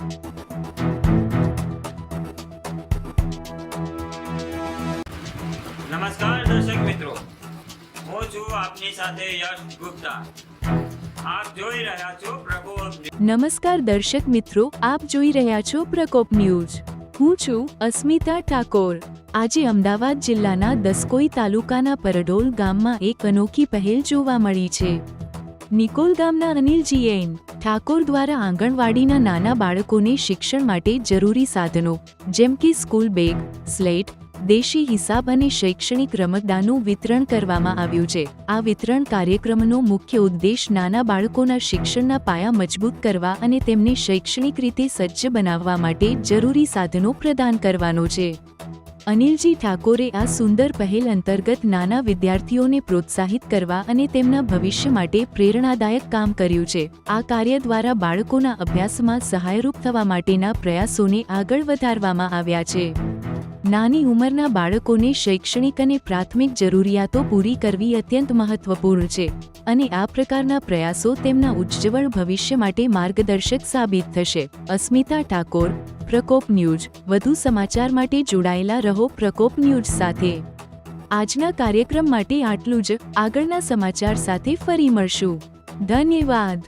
નમસ્કાર દર્શક મિત્રો, હું છું આપની સાથે યશ ગુપ્તા. આપ જોઈ રહ્યા છો પ્રકોપ ન્યૂઝ. નમસ્કાર દર્શક મિત્રો, આપ જોઈ રહ્યા છો પ્રકોપ ન્યૂઝ. હું છું અસ્મિતા ઠાકોર. આજે અમદાવાદ જિલ્લાના દસકોઈ તાલુકાના પરડોલ ગામમાં એક અનોખી પહેલ જોવા મળી છે. નિકોલ ગામના અનિલજી એન ઠાકોર દ્વારા આંગણવાડીના નાના બાળકોને શિક્ષણ માટે જરૂરી સાધનો જેમ કે સ્કૂલ બેગ, સ્લેટ, દેશી હિસાબ અને શૈક્ષણિક રમકડાનું વિતરણ કરવામાં આવ્યું છે. આ વિતરણ કાર્યક્રમનો મુખ્ય ઉદ્દેશ નાના બાળકોના શિક્ષણના પાયા મજબૂત કરવા અને તેમને શૈક્ષણિક રીતે સજ્જ બનાવવા માટે જરૂરી સાધનો પ્રદાન કરવાનો છે. અનિલજી ઠાકોરે આ સુંદર પહેલ અંતર્ગત નાના વિદ્યાર્થીઓને પ્રોત્સાહિત કરવા અને તેમના ભવિષ્ય માટે પ્રેરણાદાયક કામ કર્યું છે. આ કાર્ય દ્વારા બાળકોના અભ્યાસમાં સહાયરૂપ થવા માટેના પ્રયાસોને આગળ વધારવામાં આવ્યા છે. નાની ઉંમરના બાળકોને શૈક્ષણિક અને પ્રાથમિક જરૂરિયાતો પૂરી કરવી અત્યંત મહત્વપૂર્ણ છે અને આ પ્રકારના પ્રયાસો તેમના ઉજ્જવળ ભવિષ્ય માટે માર્ગદર્શક સાબિત થશે. અસ્મિતા ઠાકોર, પ્રકોપ ન્યૂઝ. વધુ સમાચાર માટે જોડાયેલા રહો પ્રકોપ ન્યૂઝ સાથે. આજના કાર્યક્રમ માટે આટલું જ. આગળના સમાચાર સાથે ફરી મળશું. ધન્યવાદ.